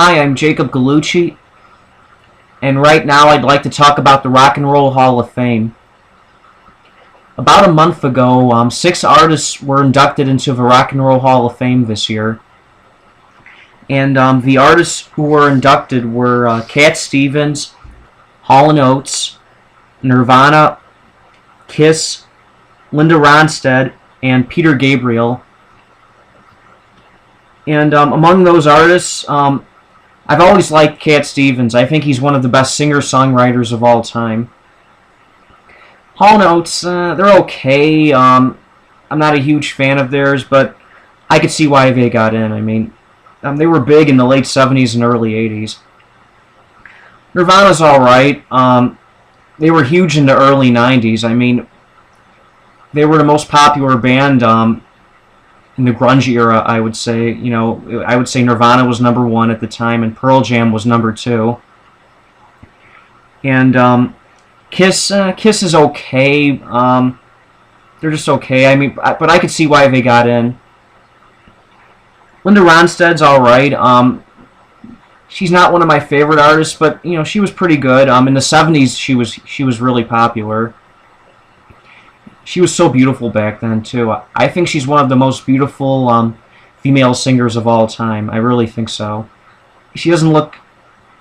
Hi, I'm Jacob Gallucci, and right now I'd like to talk about the Rock and Roll Hall of Fame. About a month ago, 6 artists were inducted into the Rock and Roll Hall of Fame this year. And the artists who were inducted were Cat Stevens, Hall & Oates, Nirvana, Kiss, Linda Ronstadt, and Peter Gabriel. And among those artists, I've always liked Cat Stevens. I think he's one of the best singer-songwriters of all time. Hall & Oates, they're okay. I'm not a huge fan of theirs, but I could see why they got in. I mean, they were big in the late 70s and early 80s. Nirvana's alright. They were huge in the early 90s. I mean, they were the most popular band in the grunge era, I would say. You know, I would say Nirvana was #1 at the time, and Pearl Jam was #2. And Kiss is okay. They're just okay. I mean, but I could see why they got in. Linda Ronstadt's all right. She's not one of my favorite artists, but you know she was pretty good. In the '70s, she was really popular. She was so beautiful back then too. I think she's one of the most beautiful female singers of all time. I really think so. She doesn't look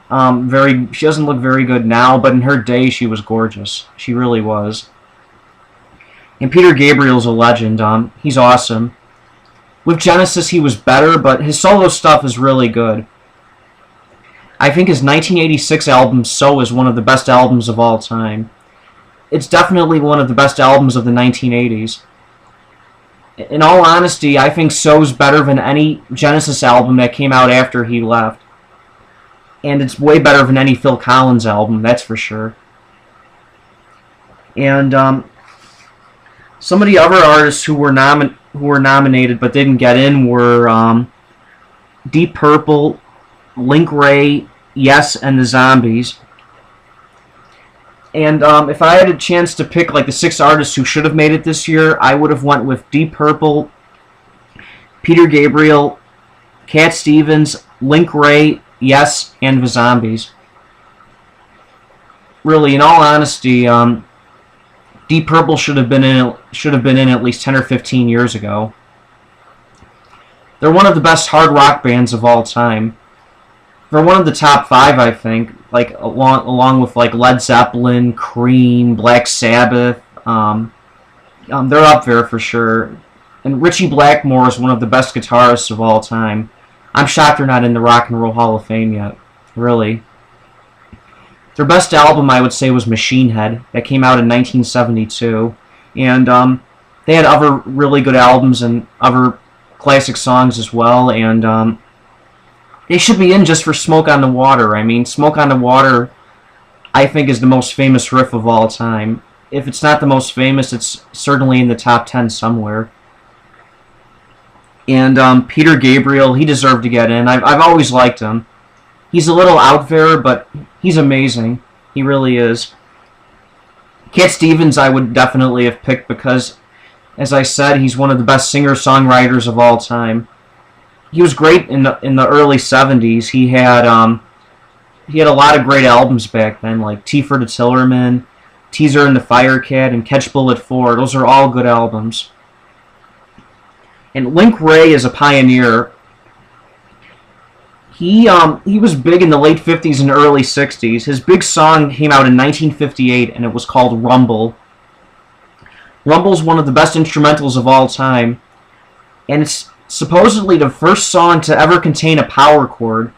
very good now, but in her day she was gorgeous. She really was. And Peter Gabriel's a legend. He's awesome. With Genesis he was better, but his solo stuff is really good. I think his 1986 album So is one of the best albums of all time. It's definitely one of the best albums of the 1980s. In all honesty, I think So's better than any Genesis album that came out after he left. And it's way better than any Phil Collins album, that's for sure. And some of the other artists who were nominated but didn't get in were Deep Purple, Link Wray, Yes, and the Zombies. And if I had a chance to pick like the 6 artists who should have made it this year, I would have went with Deep Purple, Peter Gabriel, Cat Stevens, Link Wray, Yes, and the Zombies. Really, in all honesty, Deep Purple should have been in at least 10 or 15 years ago. They're one of the best hard rock bands of all time. They're one of the top 5, I think, like along with like Led Zeppelin, Cream, Black Sabbath. They're up there for sure. And Ritchie Blackmore is one of the best guitarists of all time. I'm shocked they're not in the Rock and Roll Hall of Fame yet. Really. Their best album, I would say, was Machine Head. That came out in 1972. And they had other really good albums and other classic songs as well. And they should be in just for Smoke on the Water. I mean, Smoke on the Water, I think, is the most famous riff of all time. If it's not the most famous, it's certainly in the top 10 somewhere. And Peter Gabriel, he deserved to get in. I've always liked him. He's a little out there, but he's amazing. He really is. Cat Stevens I would definitely have picked because, as I said, he's one of the best singer-songwriters of all time. He was great in the early 70s. He had a lot of great albums back then, like Tea for the Tillerman, Teaser and the Firecat, and Catch Bullet 4. Those are all good albums. And Link Wray is a pioneer. He was big in the late 50s and early 60s. His big song came out in 1958, and it was called Rumble. Rumble's one of the best instrumentals of all time, and it's supposedly the first song to ever contain a power chord.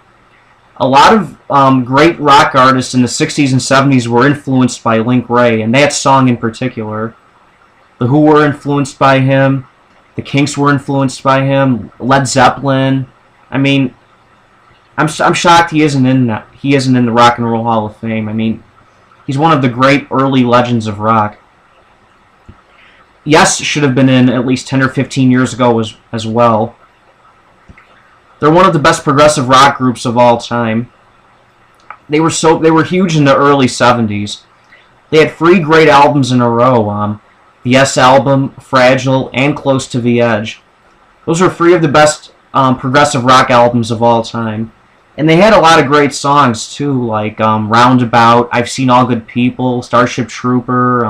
A lot of great rock artists in the 60s and 70s were influenced by Link Wray, and that song in particular. The Who were influenced by him. The Kinks were influenced by him. Led Zeppelin. I mean, I'm shocked he isn't in the Rock and Roll Hall of Fame. I mean, he's one of the great early legends of rock. Yes should have been in at least 10 or 15 years ago as well. They're one of the best progressive rock groups of all time. They were huge in the early 70s. They had 3 great albums in a row. The Yes album, Fragile, and Close to the Edge. Those are 3 of the best progressive rock albums of all time. And they had a lot of great songs too, like Roundabout, I've Seen All Good People, Starship Trooper,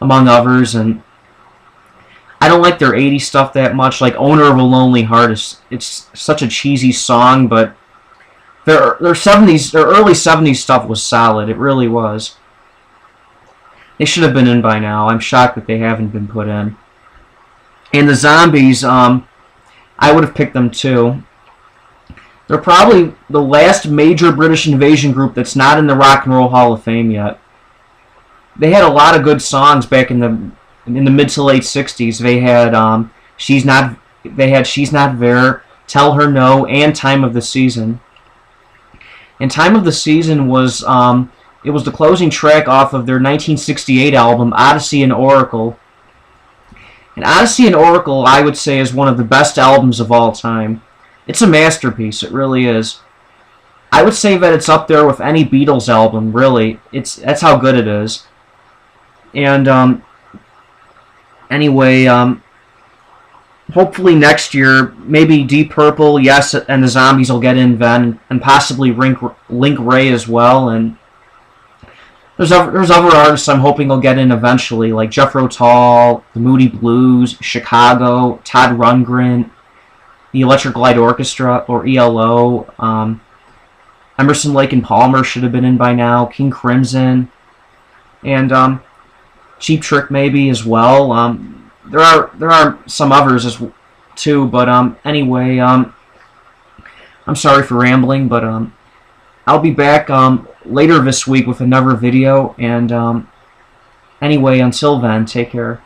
among others. And I don't like their 80s stuff that much. Like Owner of a Lonely Heart it's such a cheesy song, but their early 70s stuff was solid. It really was. They should have been in by now. I'm shocked that they haven't been put in. And the Zombies, I would have picked them too. They're probably the last major British invasion group that's not in the Rock and Roll Hall of Fame yet. They had a lot of good songs back in the mid to late '60s. They had She's Not There, Tell Her No, and Time of the Season. And Time of the Season was it was the closing track off of their 1968 album Odyssey and Oracle. And Odyssey and Oracle, I would say, is one of the best albums of all time. It's a masterpiece. It really is. I would say that it's up there with any Beatles album. Really, that's how good it is. And anyway, hopefully next year, maybe Deep Purple, yes, and the Zombies will get in then, and possibly Link Ray as well. And there's other artists I'm hoping will get in eventually, like Jethro Tull, the Moody Blues, Chicago, Todd Rundgren, the Electric Light Orchestra, or ELO. Emerson, Lake and Palmer should have been in by now. King Crimson, and Cheap Trick maybe as well. There are some others too, but anyway, I'm sorry for rambling, but I'll be back later this week with another video, and anyway, until then, take care.